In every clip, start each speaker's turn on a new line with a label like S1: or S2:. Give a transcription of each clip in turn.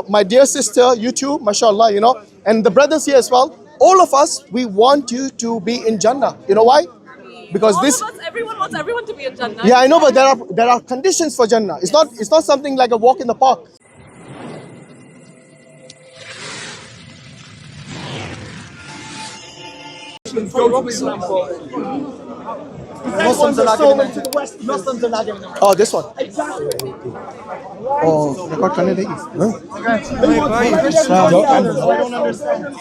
S1: my dear sister, you too, mashallah, and the brothers here as well. All of us, we want you to be in Jannah. You know why? Because
S2: everyone wants everyone to be in Jannah.
S1: Yeah, I know, but there are conditions for Jannah. It's not something like a walk in the park. Muslims are not giving them. Oh, this one. Oh, record करने देगी?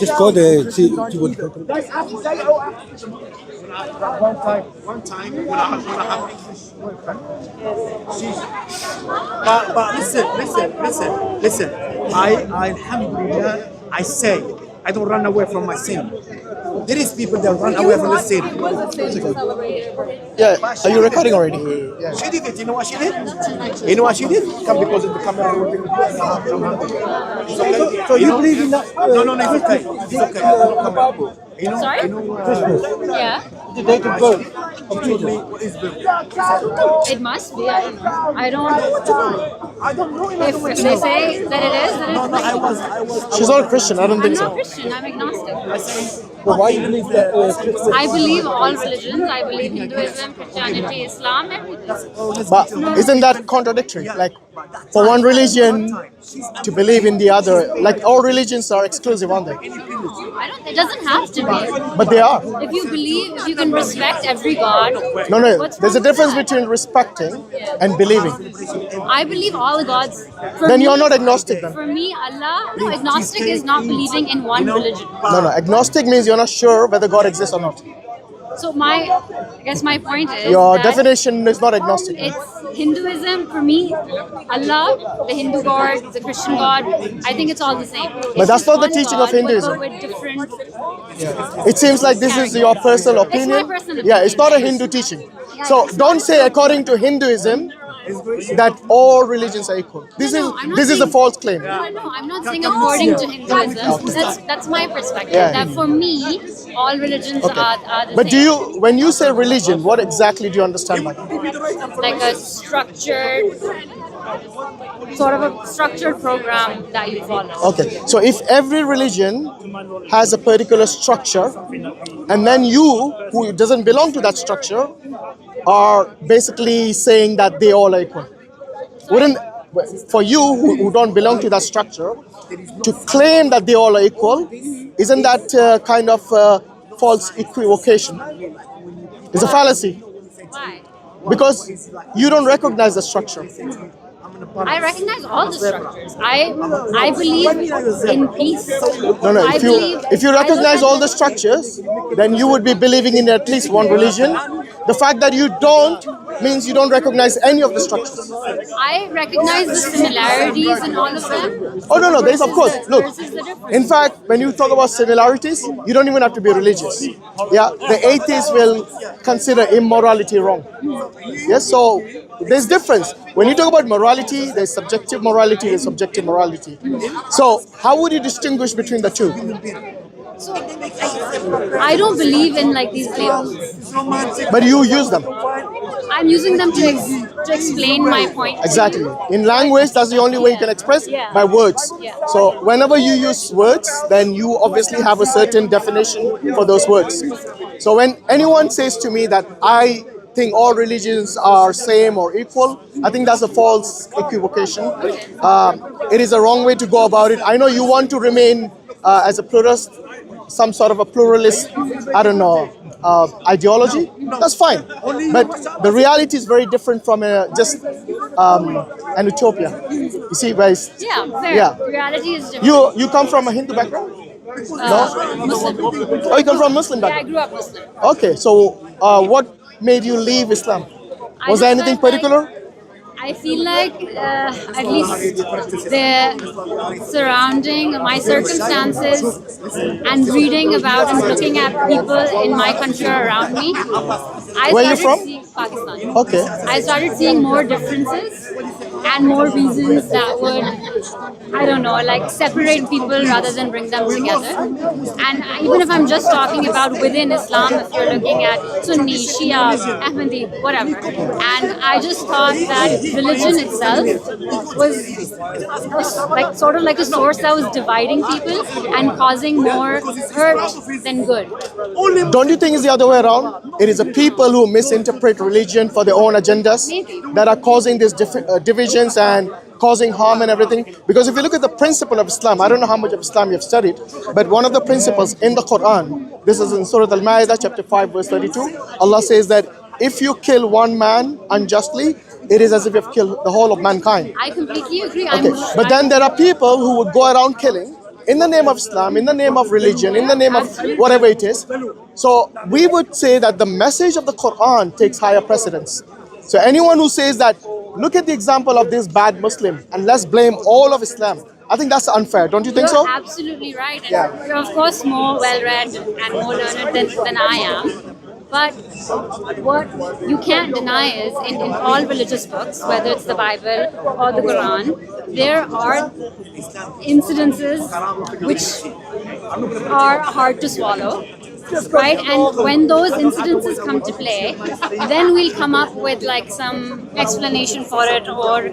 S3: Just go there, see what
S4: One time when I have but listen. I alhamdulillah, I say I don't run away from my sin. There is people that run away from the sin.
S1: Yeah, are you recording already?
S4: Yeah. She did it. You know what she did? You know what she did? Come because of the camera.
S3: So you believe in that?
S4: No, it's okay. It's okay. You know,
S2: Sorry? Yeah.
S3: The date of birth.
S2: It must be. I don't know. If they say that it is, then it's
S1: She's not a Christian. I don't
S2: I'm
S1: think
S2: not
S1: so.
S2: Christian. I'm agnostic.
S3: But why you believe that?
S2: I believe all religions. I believe Hinduism, Christianity, Islam, everything.
S1: But isn't that contradictory? Like, for one religion to believe in the other, like all religions are exclusive, aren't they?
S2: It doesn't have to be.
S1: But they are.
S2: If you believe, if you can respect every god.
S1: No.
S2: what's
S1: There's a
S2: wrong with
S1: difference
S2: that?
S1: between respecting and believing.
S2: I believe all the gods.
S1: Then you're not agnostic then.
S2: For me, Allah. No, agnostic is not believing in one religion.
S1: No. Agnostic means you're not sure whether God exists or not.
S2: So I guess my point is
S1: Your
S2: that
S1: definition is not agnostic.
S2: it's Hinduism for me, Allah, the Hindu God, the Christian God. I think it's all the same.
S1: But that's not the teaching of Hinduism.
S2: With different.
S1: It seems like this is your personal opinion.
S2: my personal
S1: Yeah, it's not a Hindu teaching. So don't say according to Hinduism that all religions are equal. This is a false claim.
S2: No, I'm not saying according to Hinduism. That's my perspective.
S1: Yeah.
S2: That for me, all religions are the
S1: But
S2: same.
S1: when you say religion, what exactly do you understand by that?
S2: Like a structured, sort of a structured program that you follow.
S1: Okay, so if every religion has a particular structure, and then you, who doesn't belong to that structure, are basically saying that they all are equal. For you who don't belong to that structure, to claim that they all are equal, isn't that kind of false equivocation? It's a fallacy.
S2: Why?
S1: Because you don't recognize the structure.
S2: I recognize all the structures. I believe in peace.
S1: No. If you recognize all the structures, then you would be believing in at least one religion. The fact that you don't means you don't recognize any of the structures.
S2: I recognize the similarities in all of them.
S1: Oh no, there is, of course. Look,
S2: Versus the differences.
S1: in fact, when you talk about similarities, you don't even have to be religious. Yeah, the atheist will consider immorality wrong. Yes, so there's difference. When you talk about morality, there's subjective morality, there's objective morality. So how would you distinguish between the two?
S2: I don't believe in like these labels.
S1: But you use them.
S2: I'm using them to explain my point.
S1: Exactly. In language, that's the only way you can express by words.
S2: Yeah.
S1: So whenever you use words, then you obviously have a certain definition for those words. So when anyone says to me that I think all religions are same or equal, I think that's a false equivocation. It is a wrong way to go about it. I know you want to remain as a pluralist, some sort of a pluralist, I don't know, ideology. That's fine. But the reality is very different from just an utopia. You see, guys?
S2: Yeah, fair.
S1: Yeah.
S2: Reality is different.
S1: You come from a Hindu background?
S2: Muslim.
S1: Oh, you come from a Muslim
S2: Yeah, I
S1: background?
S2: grew up Muslim.
S1: Okay, so what made you leave Islam? Was there anything particular?
S2: I feel like at least the surrounding, my circumstances, and reading about and looking at people in my country or around me.
S1: Where are you from?
S2: Pakistan.
S1: Okay.
S2: I started seeing more differences and more reasons that would, I don't know, like separate people rather than bring them together. And even if I'm just talking about within Islam, if you're looking at Sunni, Shia, Ahmadi, whatever, and I just thought that religion itself was like sort of like a source that was dividing people and causing more hurt than good.
S1: Don't you think it's the other way around? It is the people who misinterpret religion for their own agendas that are causing these divisions and causing harm and everything. Because if you look at the principle of Islam, I don't know how much of Islam you've studied, but one of the principles in the Quran, this is in Surah Al-Ma'idah, chapter 5, verse 32, Allah says that if you kill one man unjustly, it is as if you've killed the whole of mankind.
S2: I completely agree.
S1: Okay, but then there are people who would go around killing in the name of Islam, in the name of religion, in the name of whatever it is. So we would say that the message of the Quran takes higher precedence. So anyone who says that, look at the example of this bad Muslim and let's blame all of Islam, I think that's unfair. Don't you think
S2: You're
S1: so?
S2: absolutely right. And you're of course more well-read and more learned than I am. But what you can't deny is in all religious books, whether it's the Bible or the Quran, there are incidences which are hard to swallow. Right, and when those incidences come to play, then we'll come up with like some explanation for it, or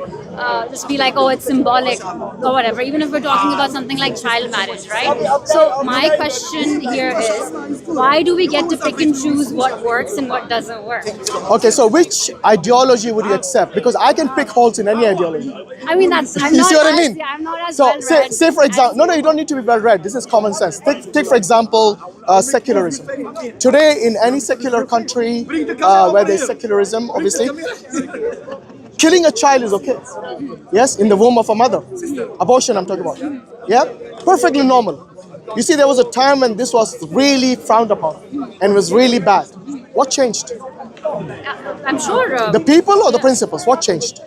S2: just be like, oh, it's symbolic or whatever, even if we're talking about something like child marriage, right? So my question here is, why do we get to pick and choose what works and what doesn't work?
S1: Okay, so which ideology would you accept? Because I can pick holes in any ideology.
S2: I mean, I'm
S1: You
S2: not
S1: see what I
S2: as-
S1: mean?
S2: I'm not as
S1: So
S2: well-read
S1: say for example,
S2: as-
S1: no, you don't need to be well read. This is common sense. Take for example, secularism. Today, in any secular country where there's secularism, obviously, killing a child is okay. Yes, in the womb of a mother. Abortion, I'm talking about. Yeah, perfectly normal. You see, there was a time when this was really frowned upon and was really bad. What changed?
S2: I'm sure
S1: The people or the principles? What changed?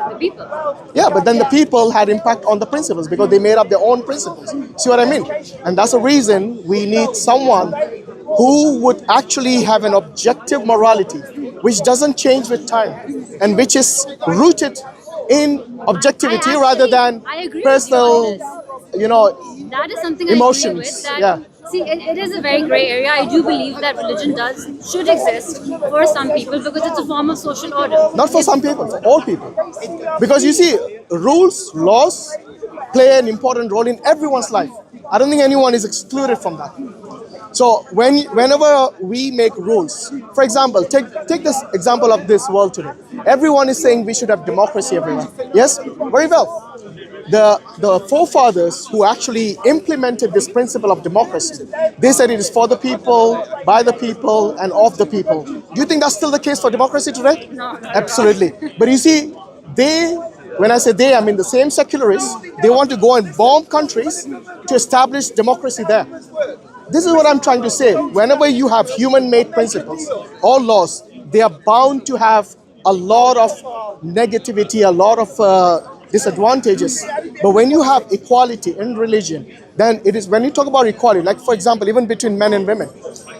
S2: the people.
S1: Yeah, but then the people had impact on the principles because they made up their own principles. See what I mean? And that's the reason we need someone who would actually have an objective morality, which doesn't change with time and which is rooted in objectivity rather than
S2: I agree with
S1: personal,
S2: you on
S1: you know,
S2: That is something
S1: emotions,
S2: I agree with. That, See, it is a very gray area. I do believe that religion should exist for some people because it's a form of social order.
S1: not for some people, for all people. Because you see, rules, laws play an important role in everyone's life. I don't think anyone is excluded from that. So whenever we make rules, for example, take this example of this world today. Everyone is saying we should have democracy everywhere. Yes? Very well. The forefathers who actually implemented this principle of democracy, they said it is for the people, by the people, and of the people. Do you think that's still the case for democracy today?
S2: No.
S1: Absolutely. But you see, when I say they, I mean the same secularists, they want to go and bomb countries to establish democracy there. This is what I'm trying to say. Whenever you have human-made principles or laws, they are bound to have a lot of negativity, a lot of disadvantages. But when you have equality in religion, then it is when you talk about equality, like for example, even between men and women,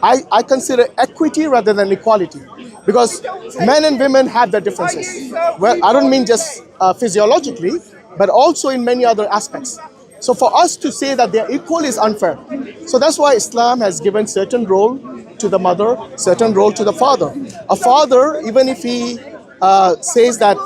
S1: I consider equity rather than equality. Because men and women have their differences. Well, I don't mean just physiologically, but also in many other aspects. So for us to say that they're equal is unfair. So that's why Islam has given certain role to the mother, certain role to the father. A father, even if he says that,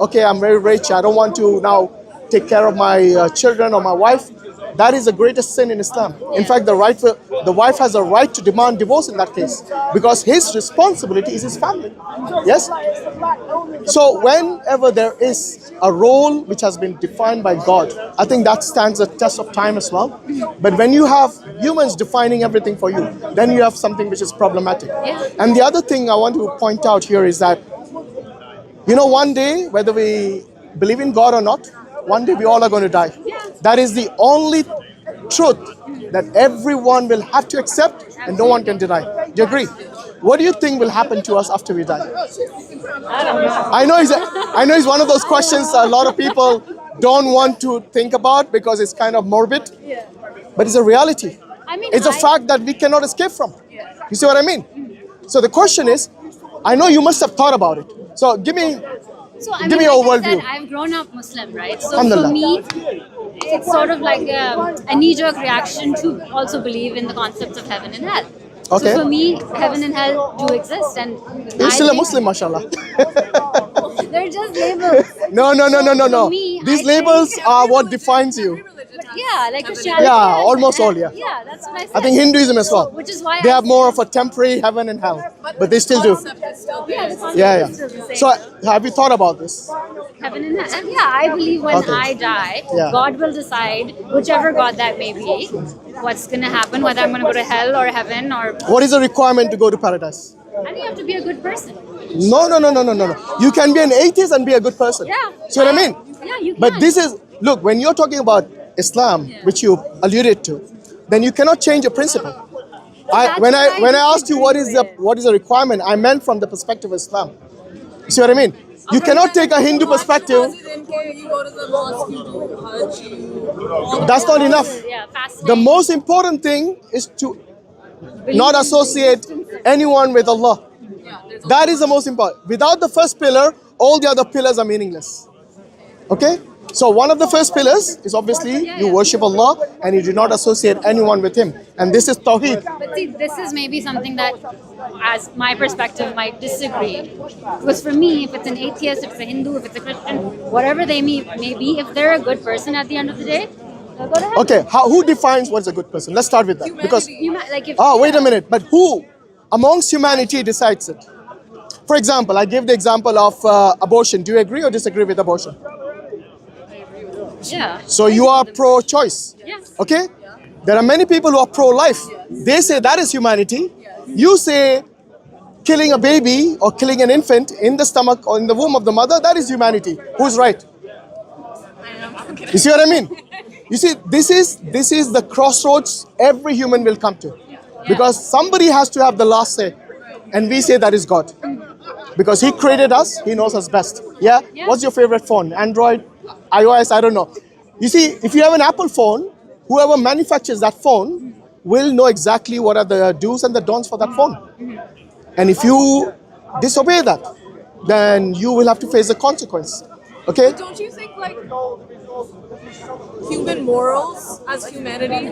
S1: okay, I'm very rich, I don't want to now take care of my children or my wife, that is the greatest sin in Islam. In fact, the wife has a right to demand divorce in that case because his responsibility is his family. Yes? So whenever there is a role which has been defined by God, I think that stands the test of time as well. But when you have humans defining everything for you, then you have something which is problematic. And the other thing I want to point out here is that, you know, one day, whether we believe in God or not, one day we all are going to die. That is the only truth that everyone will have to accept and no one can deny. Do you agree? What do you think will happen to us after we die? I know it's one of those questions a lot of people don't want to think about because it's kind of morbid. But it's a reality. It's a fact that we cannot escape from. You see what I mean? So the question is, I know you must have thought about it. So give me
S2: So I
S1: Give
S2: mean,
S1: me your
S2: like I said,
S1: worldview.
S2: I've grown up Muslim, right? So for
S1: Alhamdulillah.
S2: me, it's sort of like a knee-jerk reaction to also believe in the concepts of heaven and hell.
S1: Okay.
S2: So for me, heaven and hell do exist, and
S1: You're
S2: I
S1: still a
S2: think
S1: Muslim, mashallah.
S2: they're just labels.
S1: No.
S2: For me,
S1: These
S2: I
S1: labels
S2: think,
S1: are what defines you.
S2: yeah, like Christianity.
S1: Yeah,
S2: has-
S1: almost all, yeah.
S2: Yeah, that's what I said.
S1: I think Hinduism as well.
S2: Which is why
S1: They
S2: I
S1: have
S2: say-
S1: more of a temporary heaven and hell, but they still do.
S2: Yeah, the concept
S1: Yeah.
S2: is still the same.
S1: So have you thought about this?
S2: Heaven and hell. And yeah, I believe when
S1: Okay.
S2: I die,
S1: Yeah.
S2: God will decide, whichever God that may be, what's going to happen, whether I'm going to go to hell or heaven, or.
S1: What is the requirement to go to paradise?
S2: I think you have to be a good person.
S1: No. You can be an atheist and be a good person.
S2: Yeah.
S1: See what I mean?
S2: Yeah, you can.
S1: But this is, look, when you're talking about Islam, which you alluded to, then you cannot change a principle.
S2: That's
S1: When
S2: what
S1: I asked you
S2: disagree
S1: what is the requirement, I meant from the perspective of Islam. You see what I mean? You cannot take a Hindu perspective.
S5: You go to the mosque, you do Hajj, you
S1: That's not enough.
S2: Yeah, fasting.
S1: The most important thing is to not associate anyone with Allah. That is the most important. Without the first pillar, all the other pillars are meaningless. Okay? So one of the first pillars is obviously you worship Allah and you do not associate anyone with Him. And this is Tawheed.
S2: But see, this is maybe something that, as my perspective, might disagree. Because for me, if it's an atheist, if it's a Hindu, if it's a Christian, whatever they may be, if they're a good person at the end of the day, they'll go to heaven.
S1: Okay, who defines what is a good person? Let's start with that. Because,
S2: Like if,
S1: wait a minute. But who amongst humanity decides it? For example, I gave the example of abortion. Do you agree or disagree with abortion?
S2: Yeah.
S1: So you are pro-choice.
S2: Yes.
S1: Okay? There are many people who are pro-life. They say that is humanity. You say killing a baby or killing an infant in the stomach or in the womb of the mother, that is humanity. Who's right? You see what I mean? You see, this is the crossroads every human will come to. Because somebody has to have the last say. And we say that is God. Because He created us, He knows us best. Yeah? What's your favorite phone? Android? iOS? I don't know. You see, if you have an Apple phone, whoever manufactures that phone will know exactly what are the do's and the don'ts for that phone. And if you disobey that, then you will have to face the consequence. Okay?
S5: Don't you think like human morals as humanity,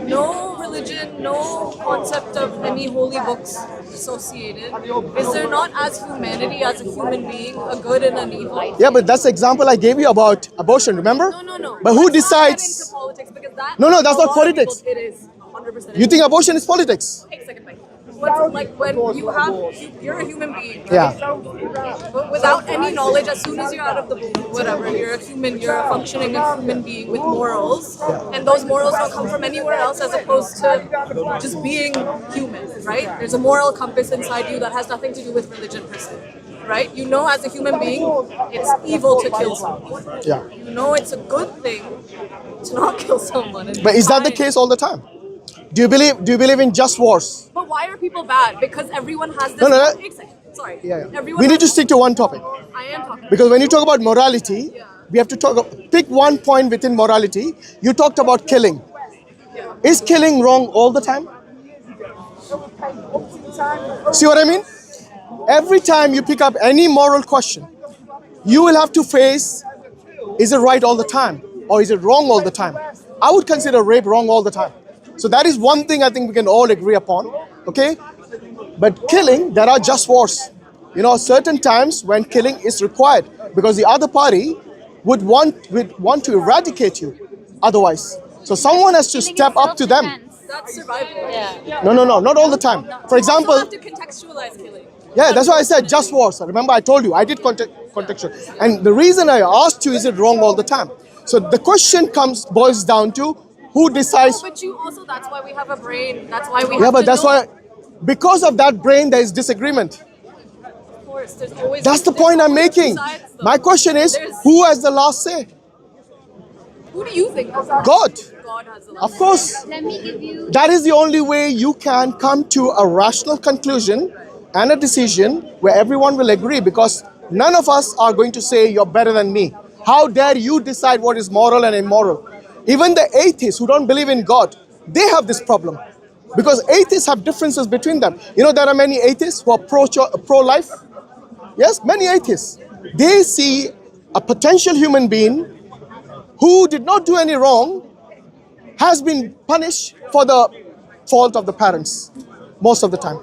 S5: no religion, no concept of any holy books associated, is there not as humanity, as a human being, a good and an evil?
S1: Yeah, but that's the example I gave you about abortion, remember?
S5: No.
S1: But who
S5: Let's not get into
S1: decides?
S5: politics because that
S1: No, that's
S5: a
S1: not
S5: lot of
S1: politics.
S5: people- It is 100%.
S1: You think abortion is politics?
S5: Take a second, Mike. What's like when you're a human being, right?
S1: Yeah.
S5: But without any knowledge, as soon as you're out of the womb, whatever, you're a human, you're a functioning human being with morals, and those morals don't come from anywhere else as opposed to just being human, right? There's a moral compass inside you that has nothing to do with religion per se, right? You know, as a human being, it's evil to kill someone.
S1: Yeah.
S5: You know, it's a good thing to not kill someone. and
S1: But is that the
S5: fine.
S1: case all the time? Do you believe in just wars?
S5: But why are people bad? Because everyone has this.
S1: No,
S5: Sorry.
S1: Yeah.
S5: Everyone
S1: We need to
S5: has-
S1: stick to one topic.
S5: I am talking.
S1: Because when you talk about morality, we have to pick one point within morality. You talked about killing. Is killing wrong all the time? See what I mean? Every time you pick up any moral question, you will have to face, is it right all the time? Or is it wrong all the time? I would consider rape wrong all the time. So that is one thing I think we can all agree upon. Okay? But killing, there are just wars. You know, certain times when killing is required because the other party would want to eradicate you otherwise. So someone has to step up to them.
S5: That's survival.
S2: Yeah.
S1: No, not all the time. For
S5: You also
S1: example,
S5: have to contextualize killing.
S1: yeah, that's why I said just wars. Remember, I told you, I did contextual. And the reason I asked you, is it wrong all the time? So the question boils down to who decides.
S5: But you also, that's why we have a brain. That's why we
S1: Yeah,
S5: have
S1: but
S5: to
S1: that's
S5: know.
S1: why, because of that brain, there is disagreement.
S5: Of course, there's always.
S1: That's the
S5: there's
S1: point I'm
S5: always two
S1: making.
S5: sides, though.
S1: My question is,
S5: There's-
S1: who has the last say?
S5: Who do you think? has the-
S1: God.
S5: God has the last
S1: Of course.
S2: Let me give you.
S1: That is the only way you can come to a rational conclusion and a decision where everyone will agree, because none of us are going to say you're better than me. How dare you decide what is moral and immoral? Even the atheists who don't believe in God, they have this problem. Because atheists have differences between them. You know, there are many atheists who are pro-life. Yes, many atheists. they see a potential human being who did not do any wrong has been punished for the fault of the parents most of the time.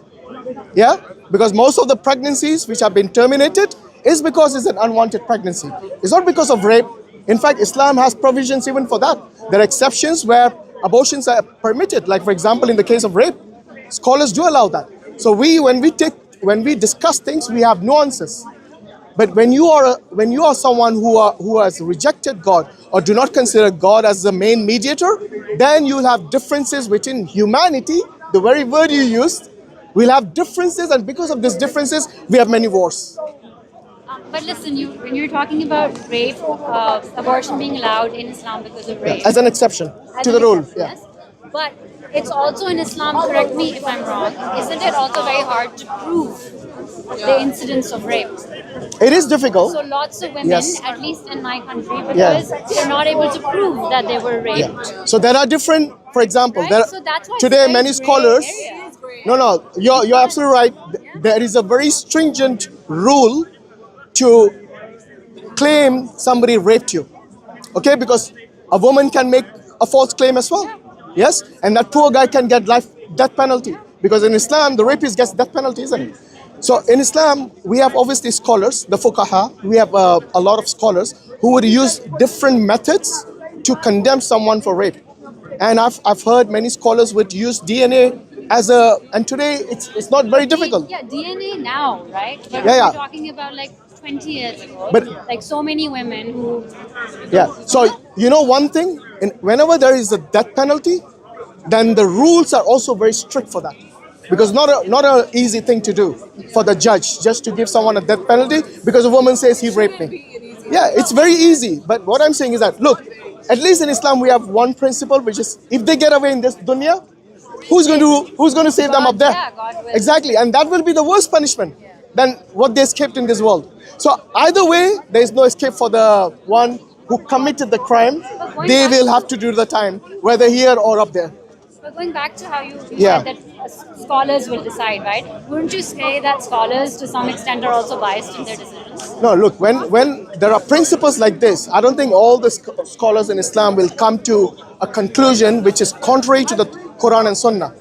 S1: Yeah? Because most of the pregnancies which have been terminated is because it's an unwanted pregnancy. It's not because of rape. In fact, Islam has provisions even for that. There are exceptions where abortions are permitted. Like, for example, in the case of rape, scholars do allow that. So when we discuss things, we have nuances. But when you are someone who has rejected God or do not consider God as the main mediator, then you'll have differences within humanity. The very word you used, we'll have differences, and because of these differences, we have many wars.
S2: But listen, when you're talking about rape, abortion being allowed in Islam because of rape,
S1: As an exception
S2: as
S1: to
S2: an
S1: the rule.
S2: exception,
S1: Yeah.
S2: yes. But it's also in Islam, correct me if I'm wrong, isn't it also very hard to prove the incidence of rape?
S1: It is difficult.
S2: So lots of women,
S1: Yes.
S2: at least in my country,
S1: Yeah.
S2: because they're not able to prove that they were raped.
S1: Yeah. So there are different, for example,
S2: Right?
S1: there
S2: So that's why it's
S1: today
S2: a very
S1: many
S2: gray
S1: scholars.
S2: area.
S1: No, you're absolutely right. There is a very stringent rule to claim somebody raped you. Okay, because a woman can make a false claim as well. Yes, and that poor guy can get death penalty, because in Islam the rapist gets death penalty, isn't it? So in Islam we have obviously scholars, the fuqaha. We have a lot of scholars who would use different methods to condemn someone for rape, and I've heard many scholars would use DNA as a. And today it's not very difficult.
S2: Yeah, DNA now, right? But
S1: Yeah, yeah.
S2: we're talking about like 20 years ago.
S1: But-
S2: like so many women who
S1: Yeah. So you know one thing, whenever there is a death penalty, then the rules are also very strict for that, because not a easy thing to do for the judge just to give someone a death penalty because a woman says he raped me. Yeah, it's very easy. But what I'm saying is that look, at least in Islam we have one principle, which is if they get away in this dunya, who's going to save them up there?
S2: Yeah, God will.
S1: Exactly, and that will be the worst punishment than what they escaped in this world. So either way, there is no escape for the one who committed the crime. They will have to do the time, whether here or up there.
S2: But going back to how you
S1: Yeah.
S2: said that scholars will decide, right? Wouldn't you say that scholars to some extent are also biased in their decisions?
S1: No, look, when there are principles like this, I don't think all the scholars in Islam will come to a conclusion which is contrary to the Quran and Sunnah.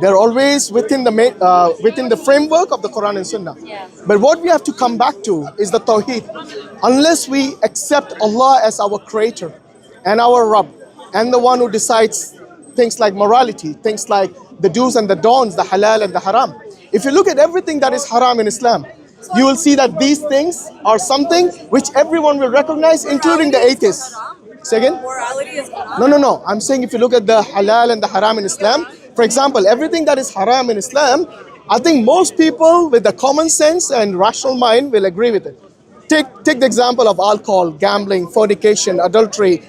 S1: They're always within the framework of the Quran and Sunnah.
S2: Yeah.
S1: But what we have to come back to is the Tawheed. Unless we accept Allah as our creator and our Rabb, and the one who decides things like morality, things like the do's and the don'ts, the halal and the haram. If you look at everything that is haram in Islam, you will see that these things are something which everyone will recognize, including the atheists. Say again?
S5: Morality is haram.
S1: No. I'm saying if you look at the halal and the haram in Islam, for example, everything that is haram in Islam, I think most people with the common sense and rational mind will agree with it. Take the example of alcohol, gambling, fornication, adultery,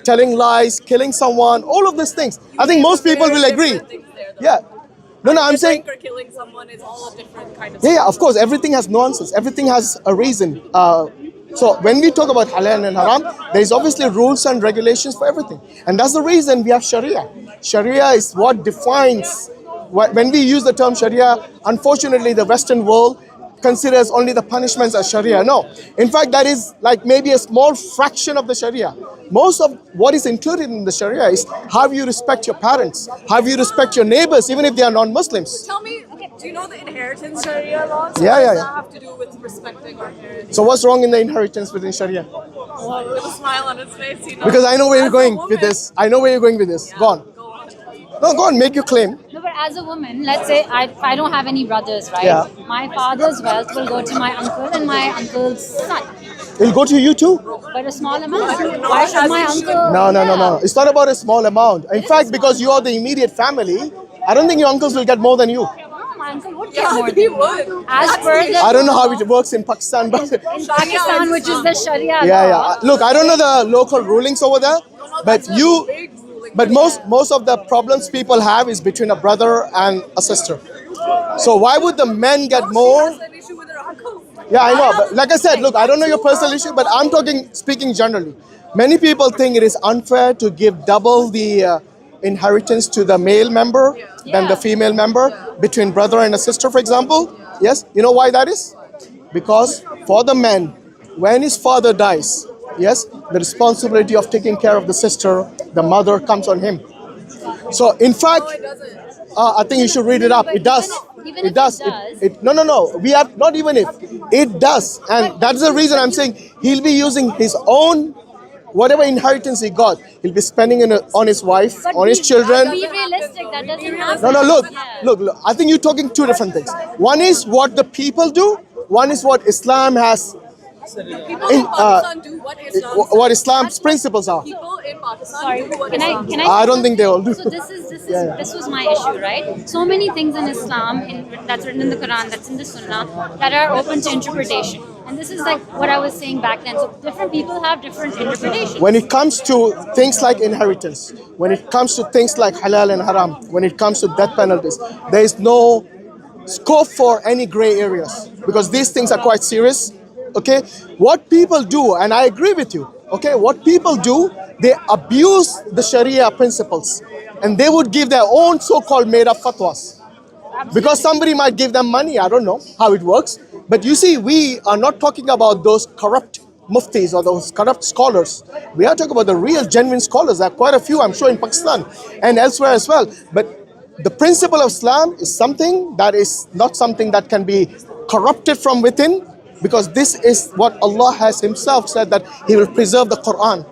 S1: telling lies, killing someone, all of these things. I think most people will agree. Yeah. No, I'm saying.
S5: Or killing someone is all a different kind of.
S1: Yeah, of course, everything has nuances. Everything has a reason. So when we talk about halal and haram, there is obviously rules and regulations for everything. And that's the reason we have Sharia. Sharia is what defines, when we use the term Sharia, unfortunately the Western world considers only the punishments as Sharia. No. In fact, that is like maybe a small fraction of the Sharia. Most of what is included in the Sharia is how you respect your parents, how you respect your neighbors, even if they are non-Muslims.
S5: Tell me, do you know the inheritance Sharia laws?
S1: Yeah.
S5: What does that have to do with respecting our parents?
S1: So what's wrong in the inheritance within Sharia?
S5: With a smile on his face, you know.
S1: Because I know where you're
S5: As a
S1: going
S5: woman-
S1: with this. I know where you're going with this. Go on.
S5: Go on.
S1: No, go on, make your claim.
S2: No, but as a woman, let's say I don't have any brothers, right?
S1: Yeah.
S2: My father's wealth will go to my uncle and my uncle's son.
S1: It'll go to you too.
S2: But a small amount. Why should my uncle?
S1: No. It's not about a small amount. In fact, because you are the immediate family, I don't think your uncles will get more than you.
S2: No, my uncle would get
S5: Yeah,
S2: more
S5: he
S2: than me.
S5: would.
S2: As per the
S1: I don't know how it works in Pakistan, but
S2: in Pakistan, which is the Sharia
S1: yeah.
S2: law.
S1: Look, I don't know the local rulings over there, but most of the problems people have is between a brother and a sister. So why would the men get more?
S5: She has an issue with her uncle.
S1: Yeah, I know. But like I said, look, I don't know your personal issue, but I'm speaking generally. Many people think it is unfair to give double the inheritance to the male member than the female member between brother and a sister, for example. Yes, you know why that is? Because for the man, when his father dies, yes, the responsibility of taking care of the sister, the mother, comes on him. So in fact,
S5: No, it doesn't.
S1: I think you should read it up.
S2: But
S1: It does.
S2: even
S1: It
S2: if
S1: does.
S2: it does.
S1: No. We have not even if. It does. And that's the reason I'm saying he'll be using his own, whatever inheritance he got, he'll be spending it on his wife,
S2: But
S1: on his
S2: be
S1: children.
S2: realistic. That doesn't happen.
S1: No, look,
S2: Yeah.
S1: look. I think you're talking two different things. One is what the people do. One is what Islam has,
S5: People in Pakistan do what Islam
S1: what
S5: says.
S1: Islam's principles are.
S5: People in Pakistan
S2: Sorry,
S5: do what
S2: can
S5: Islam
S2: I?
S1: I don't think they all do.
S2: So this was my issue, right? So many things in Islam, that's written in the Quran, that's in the Sunnah, that are open to interpretation. And this is like what I was saying back then. So different people have different interpretations.
S1: When it comes to things like inheritance, when it comes to things like halal and haram, when it comes to death penalties, there is no scope for any gray areas because these things are quite serious. Okay, what people do, and I agree with you. Okay, what people do, they abuse the Sharia principles, and they would give their own so-called made-up fatwas because somebody might give them money. I don't know how it works, but you see, we are not talking about those corrupt muftis or those corrupt scholars. We are talking about the real, genuine scholars. There are quite a few, I'm sure, in Pakistan and elsewhere as well. But the principle of Islam is something that is not something that can be corrupted from within, because this is what Allah has Himself said, that He will preserve the Quran.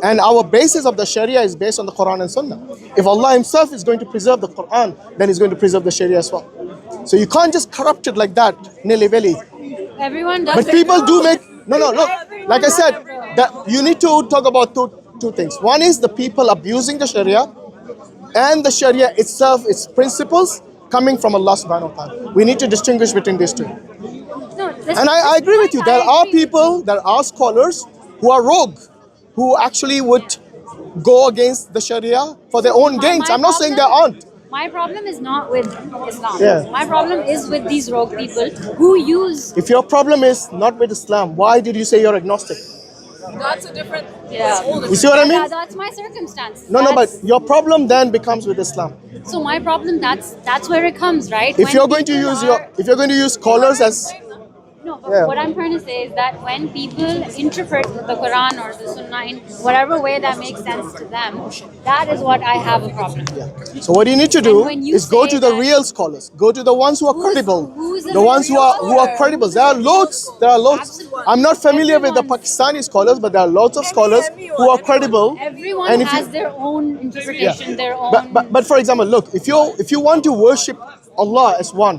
S1: And our basis of the Sharia is based on the Quran and Sunnah. If Allah Himself is going to preserve the Quran, then He's going to preserve the Sharia as well. So you can't just corrupt it like that, nilly-willy.
S2: Everyone does
S1: But
S2: it.
S1: people do make, no, look, like I said, that you need to talk about two things. One is the people abusing the Sharia, and the Sharia itself, its principles, coming from Allah subhanahu wa ta'ala. We need to distinguish between these two. And I agree with you. There are people, there are scholars who are rogue, who actually would go against the Sharia for their own gains. I'm not saying there aren't.
S2: My problem is not with Islam.
S1: Yeah.
S2: My problem is with these rogue people who use.
S1: If your problem is not with Islam, why did you say you're agnostic?
S5: That's a different.
S2: Yeah.
S1: You see what I mean?
S2: Yeah, that's my circumstance.
S1: No, but
S2: That's-
S1: your problem then becomes with Islam.
S2: So my problem, that's where it comes, right?
S1: If
S2: When
S1: you're going to
S2: people
S1: use
S2: are-
S1: if you're going to use scholars as,
S2: No, but
S1: Yeah.
S2: what I'm trying to say is that when people interpret the Quran or the Sunnah in whatever way that makes sense to them, that is what I have a problem with.
S1: so what you need to do
S2: And when you
S1: is go
S2: say
S1: to the
S2: that-
S1: real scholars, go to the ones who are credible,
S2: who's
S1: the ones who are
S2: scholar?
S1: credible. There are loads.
S2: Absolutely.
S1: I'm not familiar with the
S2: Everyone's-
S1: Pakistani scholars, but there are lots of scholars who are credible.
S2: Everyone
S1: And if
S2: has
S1: you-
S2: their own interpretation, their own.
S1: But for example, look, if you want to worship Allah as one,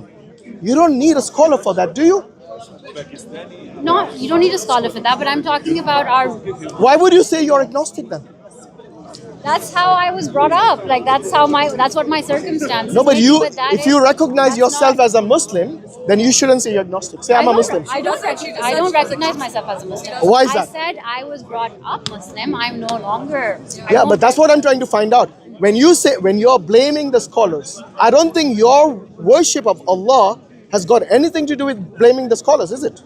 S1: you don't need a scholar for that, do you?
S2: Not, you don't need a scholar for that, but I'm talking about our.
S1: Why would you say you're agnostic then?
S2: That's how I was brought up. Like that's what my circumstances.
S1: No, but
S2: make,
S1: you,
S2: but that
S1: if
S2: is-
S1: you recognize
S2: that's
S1: yourself
S2: not-
S1: as a Muslim, then you shouldn't say you're agnostic. Say I'm a Muslim.
S2: I don't recognize myself as a Muslim.
S1: Why is that?
S2: I said I was brought up Muslim. I'm no longer.
S1: Yeah, but that's what I'm trying to find out. When you're blaming the scholars, I don't think your worship of Allah has got anything to do with blaming the scholars, is it?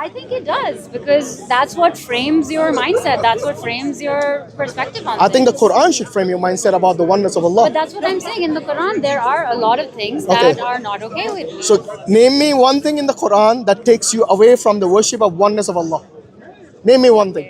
S2: I think it does, because that's what frames your mindset. That's what frames your perspective on
S1: I think the
S2: things.
S1: Quran should frame your mindset about the oneness of
S2: But
S1: Allah.
S2: that's what I'm saying. In the Quran, there are a lot of things
S1: Okay.
S2: that are not okay with me.
S1: So name me one thing in the Quran that takes you away from the worship of oneness of Allah. Name me one thing.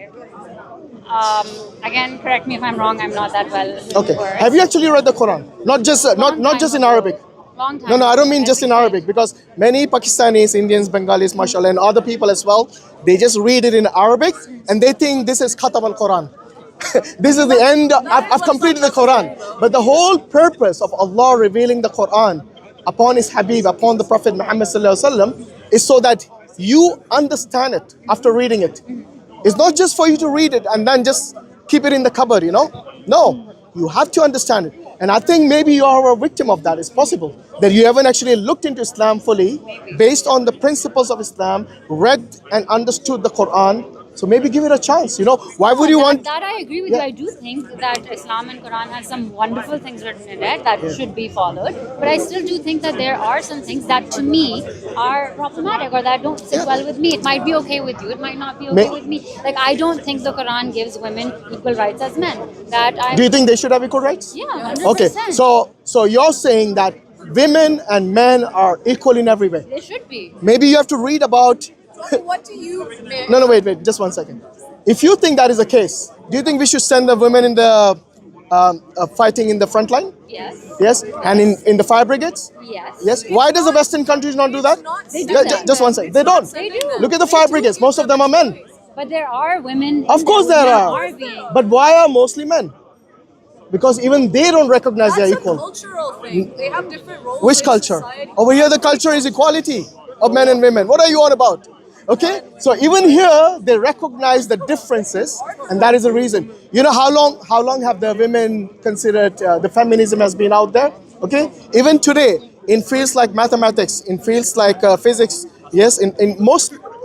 S2: Again, correct me if I'm wrong. I'm not that well.
S1: Okay.
S2: versed.
S1: Have you actually read the Quran? Not just not just in Arabic.
S2: Long time.
S1: No, I don't mean
S2: ago,
S1: just in
S2: every
S1: Arabic, because many Pakistanis, Indians, Bengalis, mashallah, and other people as well, they just read it in Arabic and they think this is Khatam al-Quran. This is the end, I've completed the Quran. But the whole purpose of Allah revealing the Quran upon His Habib, upon the Prophet Muhammad sallallahu alaihi wasallam, is so that you understand it after reading it. It's not just for you to read it and then just keep it in the cupboard, you know? No, you have to understand it. And I think maybe you are a victim of that. It's possible that you haven't actually looked into Islam fully, based on the principles of Islam, read and understood the Quran. So maybe give it a chance, you know? Why would you want...
S2: That I agree with
S1: Yeah.
S2: you. I do think that Islam and Quran has some wonderful things written in it that should be followed. But I still do think that there are some things that to me are problematic or that don't sit well with me. It might be okay with you. It might not be okay with me. Like, I don't think the Quran gives women equal rights as men.
S1: Do you think they should have equal rights?
S2: Yeah, 100%.
S1: Okay, so you're saying that women and men are equal in every way.
S2: They should be.
S1: Maybe you have to read about
S5: What do you think?
S1: No, wait, just 1 second. If you think that is the case, do you think we should send the women in the fighting in the front line?
S2: Yes.
S1: Yes, and in the fire brigades?
S2: Yes.
S1: Yes. Why does the Western countries not do that?
S2: They do that.
S1: Just 1 second. They don't.
S2: They do.
S1: Look at the fire brigades. Most of them are men.
S2: But there are women.
S1: Of course there are. But why are mostly men? Because even they don't recognize
S5: That's
S1: they're
S5: a
S1: equal.
S5: cultural thing. They have different roles.
S1: Which
S5: in
S1: culture?
S5: society.
S1: Over here, the culture is equality of men and women. What are you on about? Okay, so even here they recognize the differences, and that is the reason. You know how long have the women considered the feminism has been out there? Okay, even today in fields like mathematics, in fields like physics, yes, in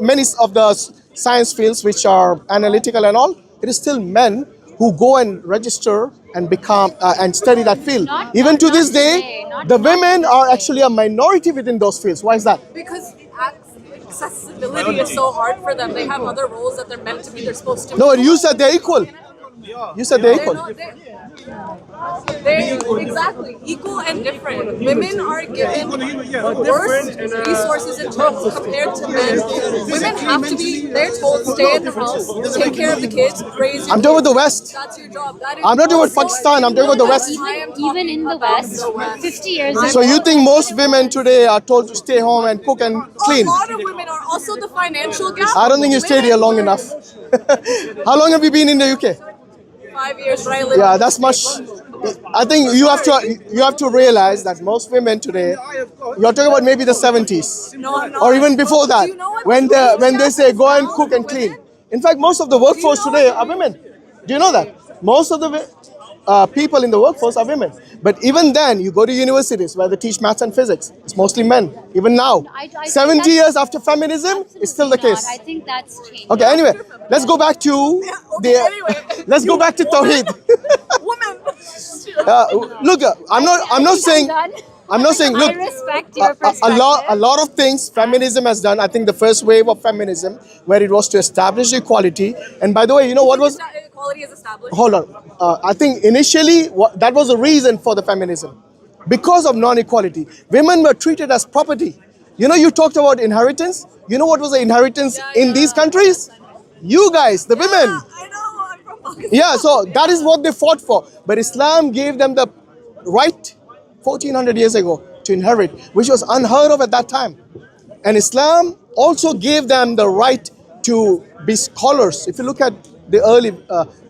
S1: many of the science fields which are analytical and all, it is still men who go and register and become and study that field. Even to this day, the women are actually a minority within those fields. Why is that?
S5: Because accessibility is so hard for them. They have other roles that they're meant to be. They're supposed to.
S1: No, you said they're equal. You said they're
S5: They're
S1: equal.
S5: not. They're exactly equal and different. Women are given worse resources and tools compared to men. Women have to be. They're told stay in the house, take care of the kids, raise. Your
S1: I'm talking about the
S5: kids.
S1: West.
S5: That's your job. That is
S1: I'm not talking about
S5: also-
S1: Pakistan. I'm talking about the West.
S2: Even in the West, 50 years ago.
S1: So you think most women today are told to stay home and cook and clean?
S5: A lot of women are also the financial gap.
S1: I don't think you stayed here long enough. How long have you been in the UK?
S5: 5 years, right? I live
S1: Yeah,
S5: in
S1: that's much. I think you have to realize that most women today, you're talking about maybe the 70s or even before that,
S5: Do you know what
S1: when
S5: the
S1: they say go and
S5: now
S1: cook and
S5: for
S1: clean.
S5: women?
S1: In fact, most of the workforce
S5: Do you know
S1: today
S5: what
S1: are women. Do you know that? Most of the people in the workforce are women. But even then, you go to universities where they teach maths and physics. It's mostly men. Even now,
S2: I think
S1: 70
S2: that's-
S1: years after feminism, it's still the
S2: Absolutely
S1: case.
S2: not. I think that's changed.
S1: Okay, anyway, let's go back to
S5: okay,
S1: the.
S5: anyway.
S1: Let's go back to Tawheed.
S5: Women.
S1: Look, I'm not saying.
S2: done.
S1: I'm not saying. Look,
S2: I respect your
S1: a
S2: perspective.
S1: lot of things feminism has done. I think the first wave of feminism, where it was to establish equality. And by the way, you know what was?
S5: Equality is established.
S1: Hold on. I think initially that was the reason for the feminism, because of non-equality. Women were treated as property. You know, you talked about inheritance. You know what was the inheritance in these countries? You guys, the women.
S5: I know. I'm from Pakistan.
S1: Yeah, so that is what they fought for. But Islam gave them the right 1400 years ago to inherit, which was unheard of at that time. And Islam also gave them the right to be scholars. If you look at the early,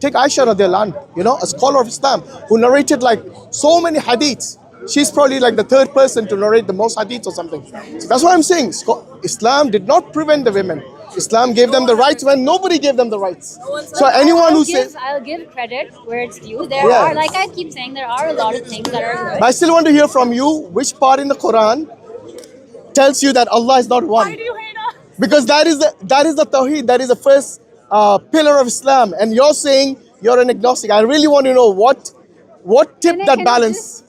S1: take Aisha radiallahu anha, you know, a scholar of Islam who narrated like so many hadiths. She's probably like the third person to narrate the most hadiths or something. So that's what I'm saying. Islam did not prevent the women. Islam gave them the rights when nobody gave them the rights. So anyone who says,
S2: I'll give credit where it's due. There
S1: Yeah.
S2: are, like I keep saying, there are a lot of things that are good.
S1: but I still want to hear from you, which part in the Quran tells you that Allah is not one?
S5: Why do you hate us?
S1: Because that is the Tawheed, that is the first pillar of Islam, and you're saying you're an agnostic. I really want to know what tip
S2: Can I-
S1: that
S2: can I
S1: balance.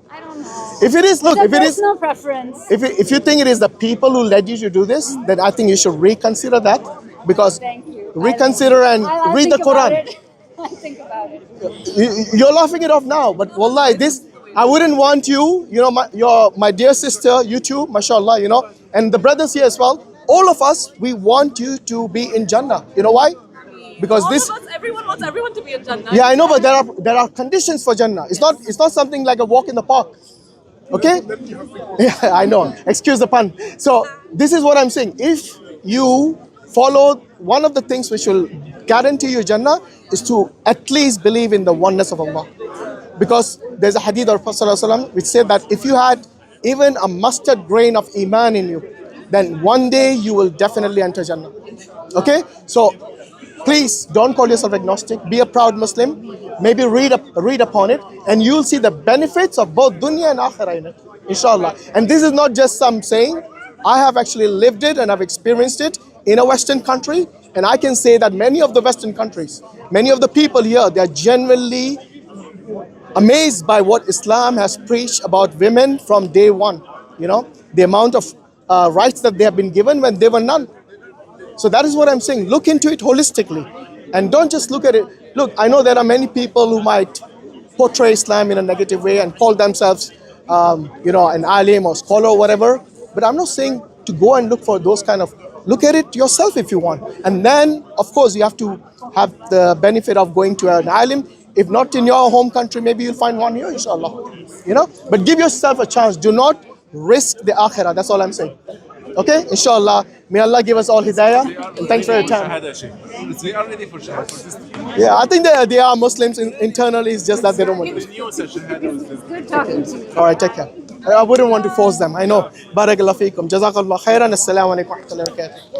S2: I don't know.
S1: If it is, look,
S2: It's
S1: if
S2: a
S1: it is,
S2: personal preference.
S1: if you think it is the people who led you to do this, then I think you should reconsider that, because
S2: Thank you.
S1: reconsider and
S2: I'll
S1: read the
S2: think about
S1: Quran.
S2: it. I'll think about it.
S1: You're laughing it off now, but wallahi, this, I wouldn't want you, you know, my dear sister, you too, mashallah, you know, and the brothers here as well, all of us, we want you to be in Jannah. You know why? Because
S5: All
S1: this,
S5: of us, everyone wants everyone to be in Jannah.
S1: yeah, I know, but there are conditions for Jannah. It's not something like a walk in the park. Okay? Yeah, I know. Excuse the pun. So this is what I'm saying. If you follow one of the things which will guarantee you Jannah is to at least believe in the oneness of Allah. Because there's a hadith of Prophet ﷺ which said that if you had even a mustard grain of iman in you, then one day you will definitely enter Jannah. Okay? So please don't call yourself agnostic. Be a proud Muslim. Maybe read upon it, and you'll see the benefits of both dunya and akhirah in it, inshallah. And this is not just some saying. I have actually lived it and I've experienced it in a Western country, and I can say that many of the Western countries, many of the people here, they are genuinely amazed by what Islam has preached about women from day one. You know, the amount of rights that they have been given when they were none. So that is what I'm saying. Look into it holistically, and don't just look at it. Look, I know there are many people who might portray Islam in a negative way and call themselves, you know, an alim or scholar or whatever. But I'm not saying to go and look for those kind of look at it yourself if you want. And then, of course, you have to have the benefit of going to an alim. If not in your home country, maybe you'll find one here, inshallah. But give yourself a chance. Do not risk the akhirah. That's all I'm saying. Okay, inshallah. May Allah give us all hidayah. And thanks for your time.
S6: We are ready for Shahada. For this
S1: Yeah, I think they are Muslims internally. It's just that they don't want to.
S6: new session.
S2: Good talking to you.
S1: All right, take care. I wouldn't want to force them. I know. Barakallahu feekum. Jazakallah khairan. Assalamu alaikum wa rahmatullahi wa barakatuh.